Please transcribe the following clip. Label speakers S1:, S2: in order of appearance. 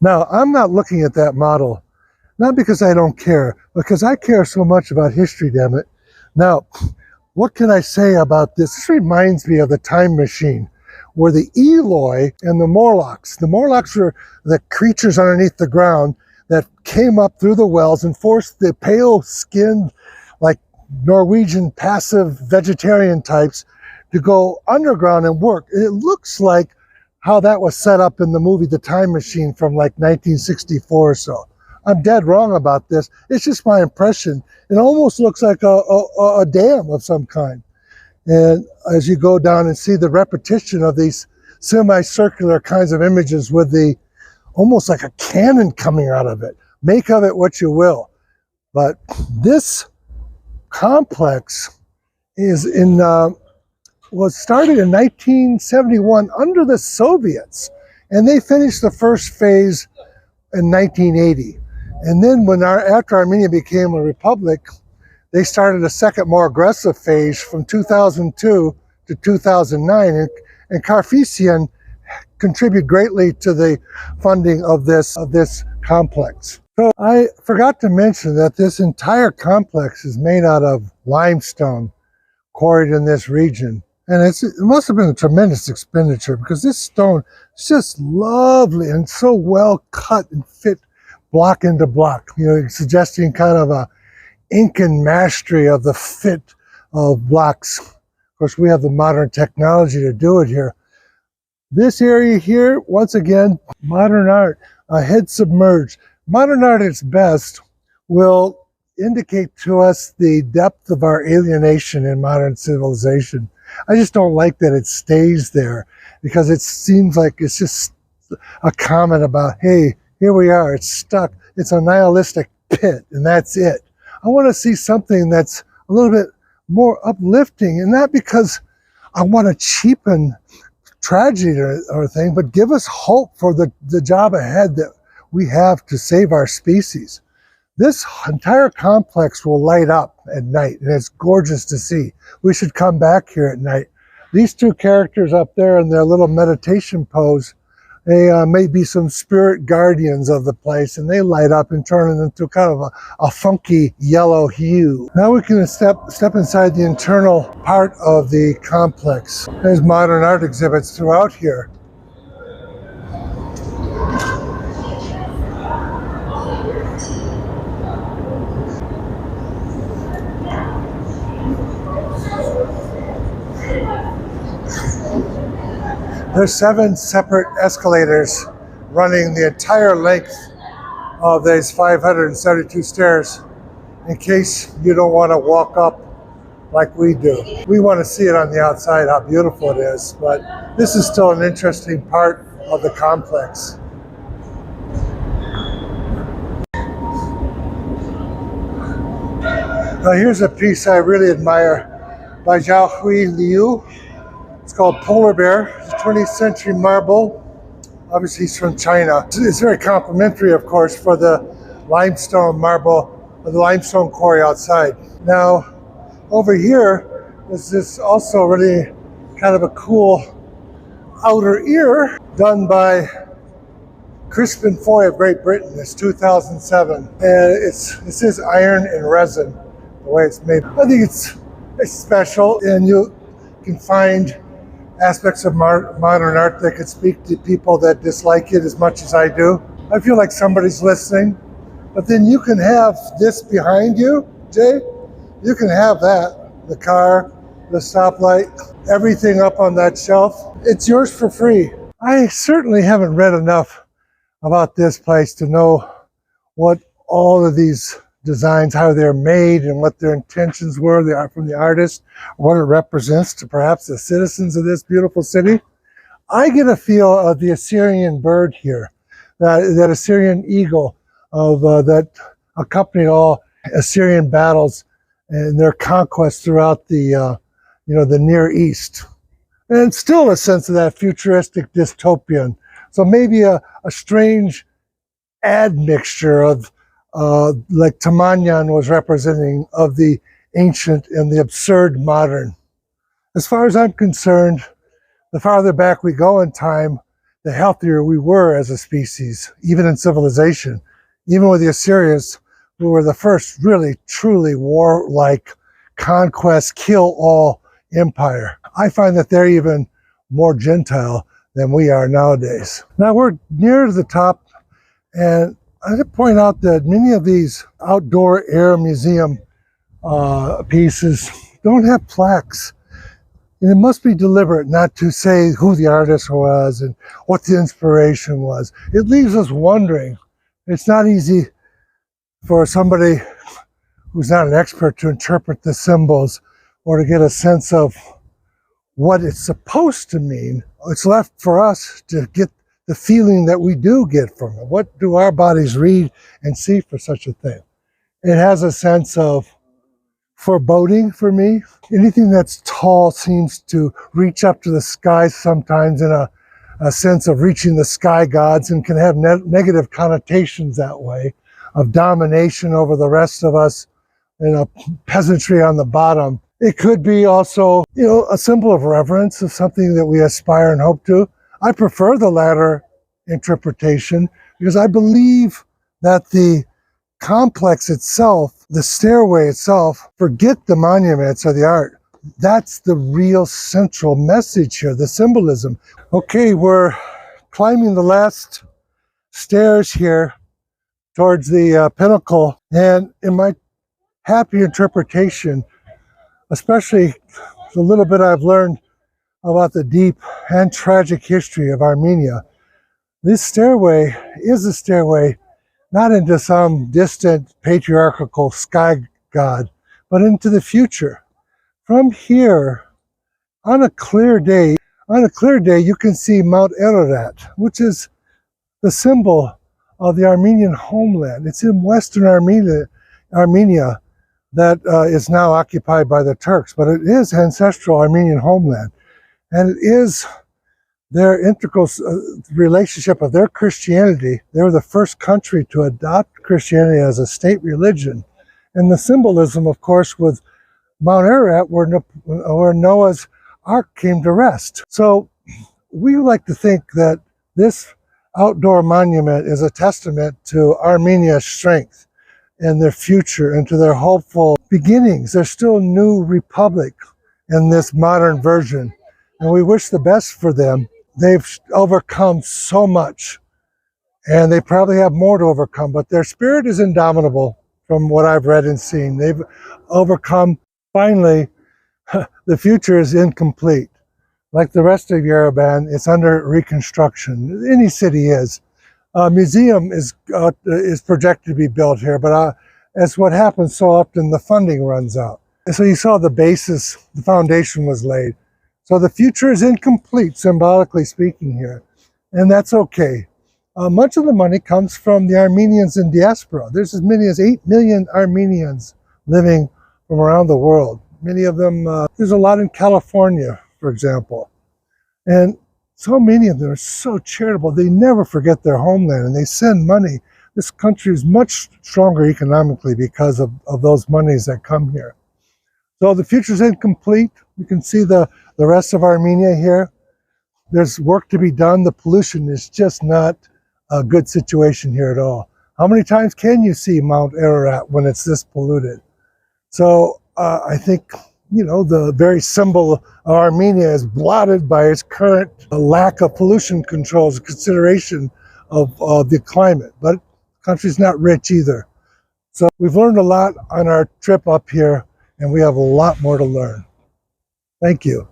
S1: Now, I'm not looking at that model, not because I don't care, because I care so much about history, damn it. Now, what can I say about this? This reminds me of the Time Machine, where the Eloi and the Morlocks were the creatures underneath the ground that came up through the wells and forced the pale-skinned, like Norwegian passive vegetarian types to go underground and work. It looks like how that was set up in the movie The Time Machine from like 1964 or so. I'm dead wrong about this. It's just my impression. It almost looks like a dam of some kind. And as you go down and see the repetition of these semicircular kinds of images with the almost like a cannon coming out of it. Make of it what you will. But this complex is was started in 1971 under the Soviets, and they finished the first phase in 1980. And then after Armenia became a republic, they started a second, more aggressive phase from 2002 to 2009, and Carfisian contributed greatly to the funding of this complex. So I forgot to mention that this entire complex is made out of limestone quarried in this region. And it must have been a tremendous expenditure, because this stone is just lovely and so well cut and fit block into block, suggesting kind of a Incan mastery of the fit of blocks. Of course, we have the modern technology to do it here. This area here, once again, modern art, head submerged. Modern art at its best will indicate to us the depth of our alienation in modern civilization. I just don't like that it stays there, because it seems like it's just a comment about, hey, here we are, it's stuck. It's a nihilistic pit, and that's it. I want to see something that's a little bit more uplifting, and not because I want to cheapen tragedy or thing, but give us hope for the job ahead that we have to save our species. This entire complex will light up at night, and it's gorgeous to see. We should come back here at night. These two characters up there in their little meditation pose, they may be some spirit guardians of the place, and they light up and turn it into kind of a funky yellow hue. Now we can step inside the internal part of the complex. There's modern art exhibits throughout here. There's 7 separate escalators running the entire length of these 572 stairs, in case you don't want to walk up like we do. We want to see it on the outside, how beautiful it is, but this is still an interesting part of the complex. Now here's a piece I really admire by Zhaohui Liu. It's called Polar Bear. It's 20th century marble. Obviously he's from China. It's very complimentary, of course, for the limestone marble, or the limestone quarry outside. Now, over here is this also really kind of a cool outer ear done by Crispin Foy of Great Britain. It's 2007. And it says iron and resin, the way it's made. I think it's special, and you can find aspects of modern art that could speak to people that dislike it as much as I do. I feel like somebody's listening. But then you can have this behind you, Jay. You can have that, the car, the stoplight, everything up on that shelf. It's yours for free. I certainly haven't read enough about this place to know what all of these designs, how they're made, and what their intentions were from the artist, what it represents to perhaps the citizens of this beautiful city. I get a feel of the Assyrian bird here, that Assyrian eagle that accompanied all Assyrian battles and their conquests throughout the the Near East, and still a sense of that futuristic dystopian. So maybe a strange admixture of like Tamanyan was representing, of the ancient and the absurd modern. As far as I'm concerned, the farther back we go in time, the healthier we were as a species, even in civilization. Even with the Assyrians, who were the first really, truly warlike conquest, kill-all empire. I find that they're even more Gentile than we are nowadays. Now we're near the top, and I have to point out that many of these outdoor air museum pieces don't have plaques. And it must be deliberate not to say who the artist was and what the inspiration was. It leaves us wondering. It's not easy for somebody who's not an expert to interpret the symbols or to get a sense of what it's supposed to mean. It's left for us to get the feeling that we do get from it. What do our bodies read and see for such a thing? It has a sense of foreboding for me. Anything that's tall seems to reach up to the sky sometimes in a sense of reaching the sky gods, and can have negative connotations that way, of domination over the rest of us, peasantry on the bottom. It could be also, a symbol of reverence, of something that we aspire and hope to. I prefer the latter interpretation because I believe that the complex itself, the stairway itself, forget the monuments or the art. That's the real central message here, the symbolism. Okay, we're climbing the last stairs here towards the pinnacle, and in my happy interpretation, especially the little bit I've learned about the deep and tragic history of Armenia, this stairway is a stairway not into some distant patriarchal sky god, but into the future. From here, on a clear day, you can see Mount Ararat, which is the symbol of the Armenian homeland. It's in Western Armenia that is now occupied by the Turks, but it is ancestral Armenian homeland. And it is their integral relationship of their Christianity. They were the first country to adopt Christianity as a state religion. And the symbolism, of course, with Mount Ararat, where Noah's Ark came to rest. So we like to think that this outdoor monument is a testament to Armenia's strength and their future and to their hopeful beginnings. There's still a new republic in this modern version, and we wish the best for them. They've overcome so much, and they probably have more to overcome, but their spirit is indomitable from what I've read and seen. They've overcome. Finally, the future is incomplete. Like the rest of Yerevan, it's under reconstruction. Any city is. A museum is projected to be built here, but as what happens so often, the funding runs out. And so you saw the basis, the foundation was laid. So the future is incomplete, symbolically speaking here, and that's okay. Much of the money comes from the Armenians in diaspora. There's as many as 8 million Armenians living from around the world. Many of them, there's a lot in California, for example. And so many of them are so charitable. They never forget their homeland, and they send money. This country is much stronger economically because of those monies that come here. So the future is incomplete. You can see the rest of Armenia here. There's work to be done. The pollution is just not a good situation here at all. How many times can you see Mount Ararat when it's this polluted? So I think, the very symbol of Armenia is blotted by its current lack of pollution controls, consideration of the climate. But the country's not rich either. So we've learned a lot on our trip up here, and we have a lot more to learn. Thank you.